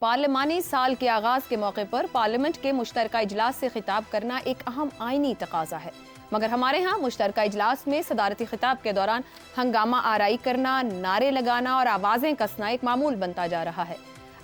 पार्लिमानी साल के आगाज के मौके पर पार्लियामेंट के मुश्तरका इजलास से खिताब करना एक अहम आईनी तकाजा है, मगर हमारे यहाँ मुश्तरका इजलास में सदारती खिताब के दौरान हंगामा आराई करना, नारे लगाना और आवाजें कसना एक मामूल बनता जा रहा है।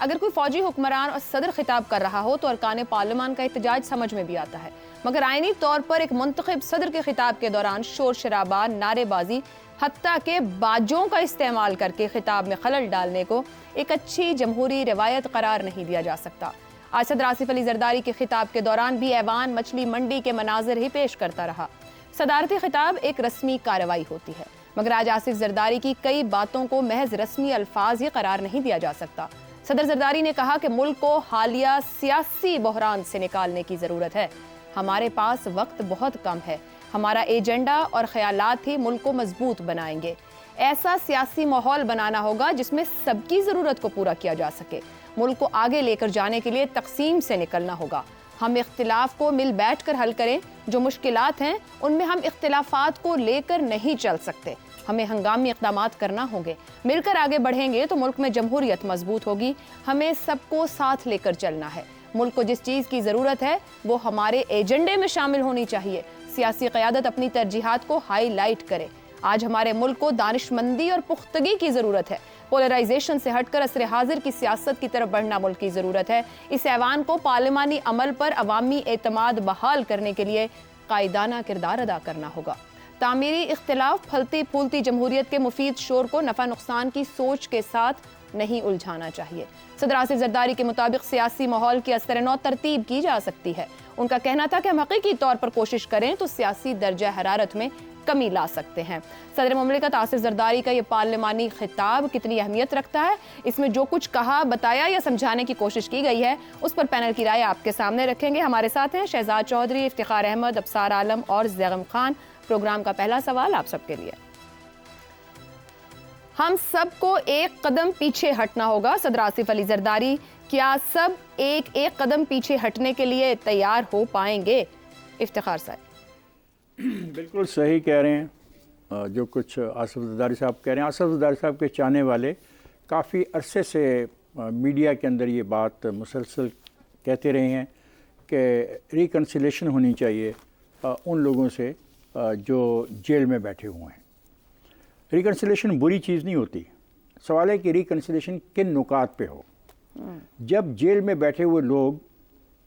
अगर कोई फौजी हुक्मरान और सदर खिताब कर रहा हो तो अरकान पार्लियामान का एहतजाज समझ में भी आता है, मगर आईनी तौर पर एक मुंतखब सदर के खिताब के दौरान शोर शराबा, नारेबाजी, हत्ता के बाजों का इस्तेमाल करके खिताब में खलल डालने को एक अच्छी जमहूरी रिवायत करार नहीं दिया जा सकता। आज सदर आसिफ अली जरदारी के खिताब के दौरान भी ऐवान मछली मंडी के मनाजिर ही पेश करता रहा। सदारती खिताब एक रस्मी कार्रवाई होती है, मगर आज आसिफ जरदारी की कई बातों को महज रस्मी अल्फाज ही करार नहीं दिया जा सकता। सदर जरदारी ने कहा कि मुल्क को हालिया सियासी बहरान से निकालने की जरूरत है। हमारे पास वक्त बहुत कम है, हमारा एजेंडा और ख्यालात ही मुल्क को मजबूत बनाएंगे। ऐसा सियासी माहौल बनाना होगा जिसमें सबकी ज़रूरत को पूरा किया जा सके। मुल्क को आगे लेकर जाने के लिए तकसीम से निकलना होगा। हम इख्तिलाफ को मिल बैठ कर हल करें। जो मुश्किलात हैं उनमें हम इख्तिलाफात को लेकर नहीं चल सकते, हमें हंगामी इक़दामात करना होंगे। मिलकर आगे बढ़ेंगे तो मुल्क में जमहूरियत मजबूत होगी। हमें सबको साथ लेकर चलना है। मुल्क को जिस चीज़ की ज़रूरत है वो हमारे एजेंडे में शामिल होनी चाहिए। सियासी क़यादत अपनी तरजीहात को हाईलाइट करे। आज हमारे मुल्क को दानिशमंदी और पुख्तगी की ज़रूरत है। पोलराइजेशन से हटकर असर हाजिर की सियासत की तरफ बढ़ना मुल्क की ज़रूरत है। इस ऐवान को पार्लिमानी अमल पर अवामी एतमाद बहाल करने के लिए कायदाना किरदार अदा करना होगा। तामीरी इख्तिलाफ फलती फूलती जमहूरियत के मुफीद शोर को नफ़ा नुकसान की सोच के साथ नहीं उलझाना चाहिए। सदर आसिफ जरदारी के मुताबिक सियासी माहौल की असर नौ तरतीब की जा सकती है। उनका कहना था कि हम हकीकी तौर पर कोशिश करें तो सियासी दर्जा हरारत में कमी ला सकते हैं। सदर मुमलिकत आसिफ जरदारी का ये पार्लिमानी खिताब कितनी अहमियत रखता है, इसमें जो कुछ कहा, बताया या समझाने की कोशिश की गई है, उस पर पैनल की राय आपके सामने रखेंगे। हमारे साथ हैं शहजाद चौधरी, इफ्तिखार अहमद, अबसार आलम और जैगम खान। प्रोग्राम का पहला सवाल आप सबके लिए। हम सबको एक कदम पीछे हटना होगा। सदर आसिफ अली जरदारी, क्या सब एक एक कदम पीछे हटने के लिए तैयार हो पाएंगे? इफ्तिखार साहब। बिल्कुल सही कह रहे हैं जो कुछ आसिफ जरदारी साहब कह रहे हैं। आसिफ जरदारी साहब के चाहने वाले काफ़ी अरसे से मीडिया के अंदर ये बात मुसलसल कहते रहे हैं कि रिकन्सिलेशन होनी चाहिए उन लोगों से जो जेल में बैठे हुए हैं। रिकन्सिलेशन बुरी चीज़ नहीं होती। सवाल है कि रिकन्सिलेशन किन नुकात पे हो। जब जेल में बैठे हुए लोग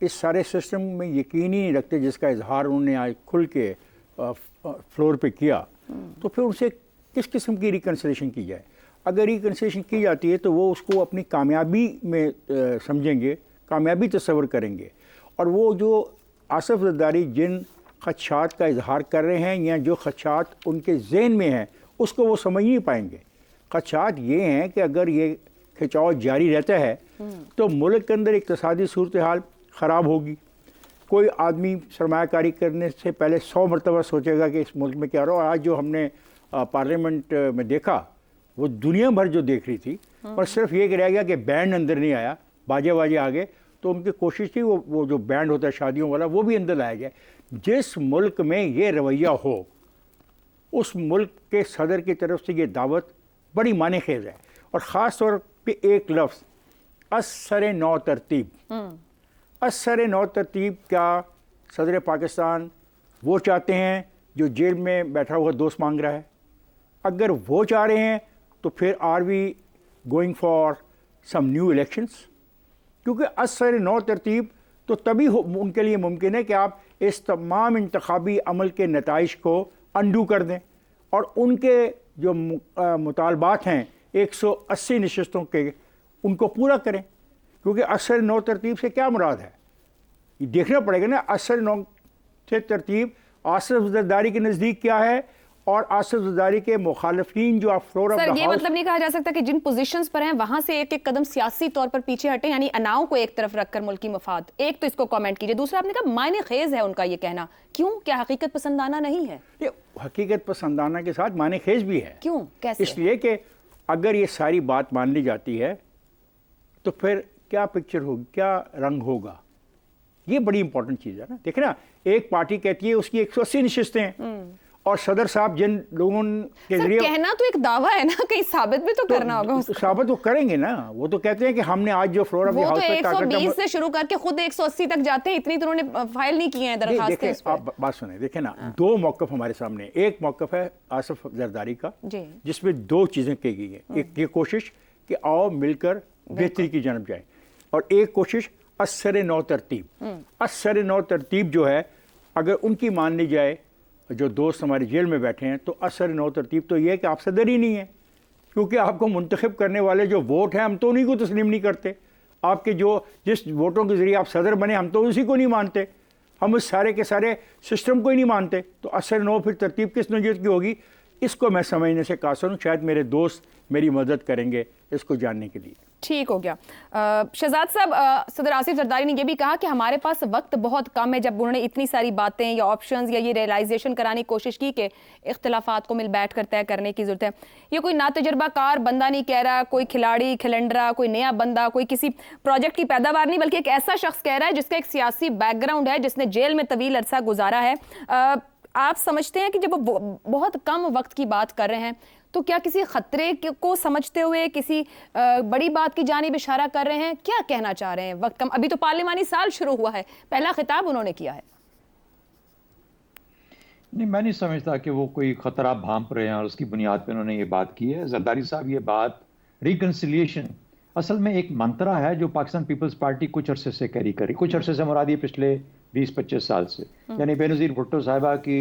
इस सारे सिस्टम में यकीन ही नहीं रखते जिसका इजहार उन्होंने आज खुल के फ्लोर पे किया, तो फिर उनसे किस किस्म की रिकन्सिलेशन की जाए। अगर रिकन्सिलेशन की जाती है तो वो उसको अपनी कामयाबी में समझेंगे, कामयाबी तस्वर करेंगे। और वो जो आसिफ जरदारी जिन खदशात का इजहार कर रहे हैं या जो खदशात उनके जहन में हैं उसको वो समझ नहीं पाएंगे। खदशात ये हैं कि अगर ये खिंचाव जारी रहता है तो मुल्क के अंदर इक़्तिसादी सूरत हाल ख़राब होगी। कोई आदमी सरमायाकारी करने से पहले 100 मरतबा सोचेगा कि इस मुल्क में क्या रहा। आज जो हमने पार्लियामेंट में देखा वो दुनिया भर जो देख रही थी, पर सिर्फ ये रह गया कि बैंड अंदर नहीं आया, बाजे बाजे आ गए। तो उनकी कोशिश थी वो जो बैंड होता है शादियों वाला वो भी अंदर लाया गया। जिस मुल्क में ये रवैया हो उस मुल्क के सदर की तरफ से ये दावत बड़ी माने खेज है। और ख़ास तौर पे एक लफ्ज़ असर नौ तरतीब। असर नौ तरतीब क्या सदर पाकिस्तान वो चाहते हैं जो जेल में बैठा हुआ दोस्त मांग रहा है? अगर वो चाह रहे हैं तो फिर are we going for some new elections? क्योंकि असर नौ तरतीब तो तभी उनके लिए मुमकिन है कि आप इस तमाम इंतखाबी अमल के नताइज को अंडू कर दें और उनके जो मुतालबात हैं 180 नशस्तों के उनको पूरा करें। क्योंकि असर नौ तरतीब से क्या मुराद है ये देखना पड़ेगा ना। असर नौ से तरतीब आसिफ जरदारी के नज़दीक क्या है और आसिफ जरदारी के मुखालिफिन जो आप फ्लोर ऑफ द हाउस। ये मतलब नहीं कहा जा सकता कि जिन पोजीशंस पर हैं वहां से एक एक कदम सियासी तौर पर पीछे हटे, यानी अनाव को एक तरफ रखकर मुल्की मफाद। एक तो इसको कमेंट कीजिए। दूसरा, आपने कहा मायने खेज है उनका ये कहना, क्यों? क्या हकीकत पसंदाना नहीं है? ये हकीकत पसंदाना के साथ मायने खेज भी है। क्यों? कैसे? इसलिए कि अगर ये सारी बात मान ली जाती है तो फिर क्या पिक्चर होगी, क्या रंग होगा। ये बड़ी इंपॉर्टेंट चीज़ है ना। देखे ना, एक पार्टी कहती है उसकी 180 नशिस्तें हैं और सदर साहब जिन लोगों के सर, जरिए, कहना तो एक दावा है ना, कहीं साबित भी तो करना होगा उसको। साबित वो करेंगे ना, वो तो कहते हैं कि हमने आज जो फ्लोर ऑफ द वो हाउस तो में 120 से शुरू करके खुद 180 तक जाते हैं, इतनी तो उन्होंने फाइल नहीं की है दरखास्तें इस पे। आप बात सुने, देखें ना, दो मौकफ हमारे सामने। एक मौकफ है आसिफ जरदारी का, जिसमें दो चीज़ें की गई हैं। एक ये कोशिश कि आओ मिलकर बेहतरी की जानब जाए, और एक कोशिश असर नौ तरतीब। असर नौ तरतीब जो है, अगर उनकी मान ली जाए, जो दोस्त हमारे जेल में बैठे हैं, तो असर नौ तरतीब तो ये है कि आप सदर ही नहीं है, क्योंकि आपको मुंतखब करने वाले जो वोट हैं, हम तो उन्हीं को तस्लीम नहीं करते। आपके जो जिस वोटों के ज़रिए आप सदर बने, हम तो उसी को नहीं मानते, हम उस सारे के सारे सिस्टम को ही नहीं मानते। तो असर नौ फिर तरतीब किस नौयत की होगी, इसको मैं समझने से कासिर हूँ। शायद मेरे दोस्त मेरी मदद करेंगे इसको जानने के लिए। ठीक हो गया। शहजाद साहब, सदर आसिफ जरदारी ने यह भी कहा कि हमारे पास वक्त बहुत कम है। जब उन्होंने इतनी सारी बातें या ऑप्शंस या ये रियलाइजेशन कराने की कोशिश की कि इख्तिलाफात को मिल बैठ कर तय करने की जरूरत है, ये कोई नातजुर्बाकार बंदा नहीं कह रहा, कोई खिलाड़ी खिलंडरा, कोई नया बंदा, कोई किसी प्रोजेक्ट की पैदावार नहीं, बल्कि एक ऐसा शख्स कह रहा है जिसका एक सियासी बैकग्राउंड है, जिसने जेल में तवील अरसा गुजारा है। आप समझते हैं कि जब वो बहुत कम वक्त की बात कर रहे हैं, तो क्या किसी खतरे को समझते हुए किसी बड़ी बात की जानिब इशारा कर रहे हैं? क्या कहना चाह रहे हैं? वक्त कम, अभी तो पार्लिमानी साल शुरू हुआ है, पहला खिताब उन्होंने किया है। नहीं, मैं नहीं समझता कि वो कोई खतरा भांप रहे हैं और उसकी बुनियाद पे उन्होंने ये बात की है। जरदारी साहब, ये बात रिकन्सिलिएशन असल में एक मंत्रा है जो पाकिस्तान पीपल्स पार्टी कुछ अरसे से कैरी करी। कुछ अरसे से मुराद ये पिछले 20-25 साल से, यानी बेनज़ीर भुट्टो साहिबा की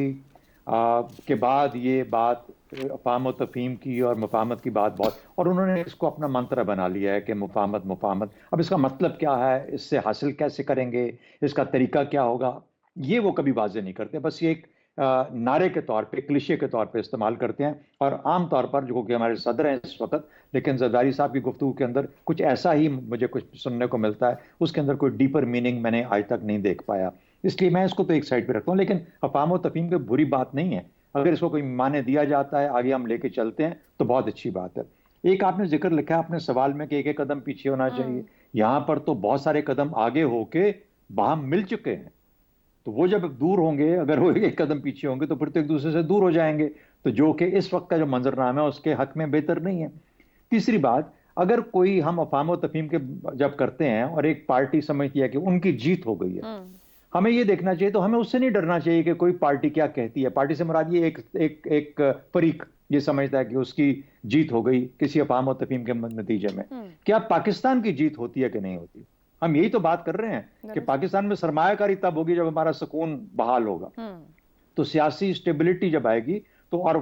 के बाद ये बात अफ़ाम व तफ़हीम की और मुफ़ाहमत की बात बहुत, और उन्होंने इसको अपना मंत्र बना लिया है कि मुफ़ाहमत मुफ़ाहमत। अब इसका मतलब क्या है, इससे हासिल कैसे करेंगे, इसका तरीका क्या होगा, ये वो कभी वाज़ेह नहीं करते। बस ये एक नारे के तौर पे, क्लिशे के तौर पे इस्तेमाल करते हैं। और आम तौर पर जो कि हमारे सदर हैं इस वक्त, लेकिन जरदारी साहब की गुफ्तगू के अंदर कुछ ऐसा ही मुझे कुछ सुनने को मिलता है, उसके अंदर कोई डीपर मीनिंग मैंने आज तक नहीं देख पाया। इसलिए मैं इसको तो एक साइड पे रखता हूँ, लेकिन अफ़ाम व तफ़हीम की बुरी बात नहीं है। अगर इसको कोई माने दिया जाता है, आगे हम लेके चलते हैं, तो बहुत अच्छी बात है। एक आपने जिक्र लिखा है अपने सवाल में कि एक एक कदम पीछे होना चाहिए। यहाँ पर तो बहुत सारे कदम आगे होके बाहम मिल चुके हैं, तो वो जब दूर होंगे, अगर वो एक कदम पीछे होंगे, तो फिर तो एक दूसरे से दूर हो जाएंगे, तो जो कि इस वक्त का जो मंजरनामा है उसके हक में बेहतर नहीं है। तीसरी बात, अगर कोई हम अफ़ाम व तफ़हीम के जब करते हैं और एक पार्टी समझती है कि उनकी जीत हो गई है, हमें ये देखना चाहिए, तो हमें उससे नहीं डरना चाहिए कि कोई पार्टी क्या कहती है। पार्टी से मुराद ये एक फरीक ये समझता है कि उसकी जीत हो गई किसी अफ़ाम व तफ़हीम के नतीजे में। क्या पाकिस्तान की जीत होती है कि नहीं होती? हम यही तो बात कर रहे हैं कि पाकिस्तान में सरमायाकारी तब होगी जब हमारा सुकून बहाल होगा। तो सियासी स्टेबिलिटी जब आएगी, तो और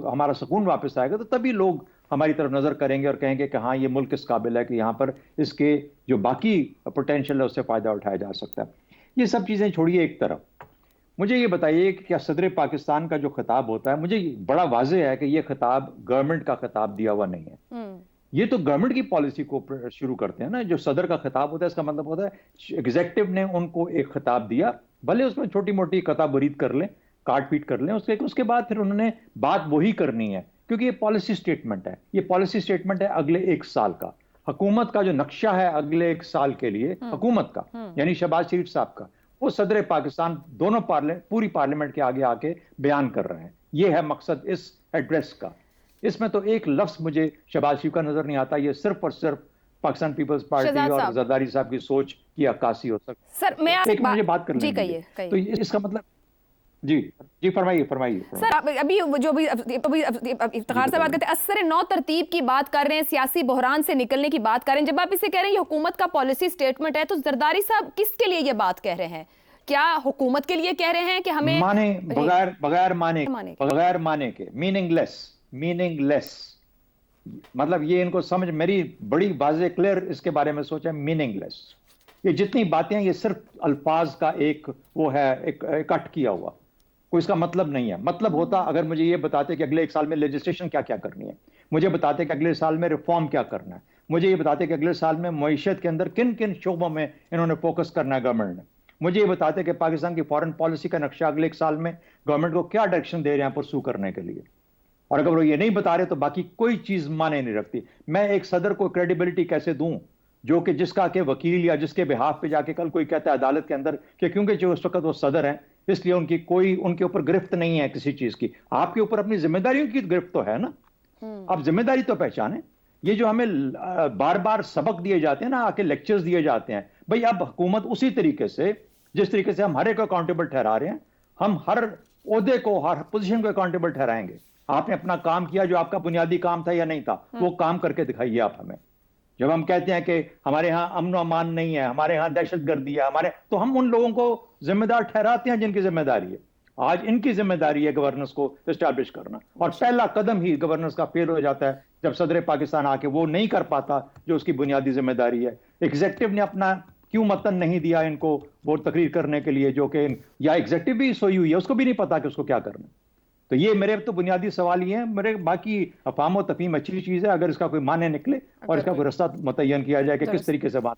हमारा सुकून वापस आएगा, तो तभी लोग हमारी तरफ नजर करेंगे और कहेंगे कि हाँ, ये मुल्क इस काबिल है कि यहाँ पर इसके जो बाकी पोटेंशियल है उससे फायदा उठाया जा सकता है। ये सब चीजें छोड़िए एक तरफ, मुझे ये बताइए कि क्या सदर पाकिस्तान का जो खिताब होता है, मुझे बड़ा वाज़ेह है कि ये खिताब गवर्नमेंट का खिताब दिया हुआ नहीं है। ये तो गवर्नमेंट की पॉलिसी को शुरू करते हैं ना। जो सदर का खिताब होता है, इसका मतलब होता है एग्जीक्यूटिव ने उनको एक खिताब दिया, भले उसमें छोटी मोटी कता बरीद कर लें, काट पीट कर लें, उसके बाद फिर उन्होंने बात वही करनी है, क्योंकि ये पॉलिसी स्टेटमेंट है। ये पॉलिसी स्टेटमेंट है अगले 1 साल का, हुकूमत का जो नक्शा है अगले 1 साल के लिए हुकूमत का, यानी शहबाज शरीफ साहब का, वो सदर पाकिस्तान दोनों पूरी पार्लियामेंट के आगे आके बयान कर रहे हैं। ये है मकसद इस एड्रेस का। इसमें तो एक लफ्ज मुझे शहबाज शरीफ का नजर नहीं आता। ये सिर्फ और सिर्फ पाकिस्तान पीपल्स पार्टी और जरदारी साहब की सोच की अक्कासी हो सकती है। सर, मैं मुझे बात कर लेंगे, तो इसका मतलब जी फरमाइए सर। अभी जो भी इफ्तिखार से बात करते हैं, असर नौ तरतीब की बात कर रहे हैं, सियासी बहरान से निकलने की बात कर रहे हैं। जब आप इसे कह रहे हैं ये हुकूमत का पॉलिसी स्टेटमेंट है, तो जरदारी साहब किसके लिए ये बात कह रहे हैं? क्या हुकूमत के लिए कह रहे हैं कि हमें माने बगैर माने के मीनिंगलेस, मतलब ये इनको समझ, मेरी बड़ी वाज़ेह क्लियर इसके बारे में सोचा, मीनिंगलेस। ये जितनी बातें हैं ये सिर्फ अल्फाज का एक वो है, एक कट किया हुआ, कोई इसका मतलब नहीं है। मतलब होता अगर मुझे ये बताते कि अगले 1 साल में लेजिस्लेशन क्या क्या करनी है, मुझे बताते कि अगले साल में रिफॉर्म क्या करना है, मुझे ये बताते कि अगले साल में मईशत के अंदर किन किन शोबों में इन्होंने फोकस करना है गवर्नमेंट ने, मुझे ये बताते कि पाकिस्तान की फॉरेन पॉलिसी का नक्शा अगले 1 साल में गवर्नमेंट को क्या डायरेक्शन दे रहे हैं परसू करने के लिए। और अगर वो ये नहीं बता रहे तो बाकी कोई चीज माने नहीं रखती। मैं एक सदर को क्रेडिबिलिटी कैसे दूं जो कि जिसका के वकील या जिसके बिहाफ पे जाके कल कोई कहता है अदालत के अंदर कि क्योंकि जो उस वक्त वो सदर हैं इसलिए उनके ऊपर गिरफ्त नहीं है किसी चीज की। आपके ऊपर अपनी जिम्मेदारियों की गिरफ्त तो है ना, आप जिम्मेदारी तो पहचाने। ये जो हमें बार बार सबक दिए जाते हैं ना, आके लेक्चर्स दिए जाते हैं, भाई अब हुकूमत उसी तरीके से, जिस तरीके से हम हर एक को अकाउंटेबल ठहरा रहे हैं, हम हर ओहदे को, हर पोजीशन को अकाउंटेबल ठहराएंगे। आपने अपना काम किया, जो आपका बुनियादी काम था या नहीं था, वो काम करके दिखाइए आप हमें। जब हम कहते हैं कि हमारे यहाँ अमन अमान नहीं है, हमारे यहाँ दहशतगर्दी है, तो हम उन लोगों को जिम्मेदार ठहराते हैं जिनकी जिम्मेदारी है। आज इनकी जिम्मेदारी है गवर्नेंस को एस्टैब्लिश करना, और पहला कदम ही गवर्नेंस का फेल हो जाता है जब सदर पाकिस्तान आके वो नहीं कर पाता जो उसकी बुनियादी जिम्मेदारी है। एग्जीक्यूटिव ने अपना क्यों मतन नहीं दिया इनको वो तकरीर करने के लिए, जो कि या एग्जीक्यूटिव भी सोई हुई है, उसको भी नहीं पता कि उसको क्या करना। तो ये मेरे तो बुनियादी सवाल ये है। मेरे बाकी अफाम और तफहीम अच्छी चीज है, अगर इसका कोई माने निकले और इसका कोई रास्ता मुतय्यन किया जाए कि किस तरीके से बात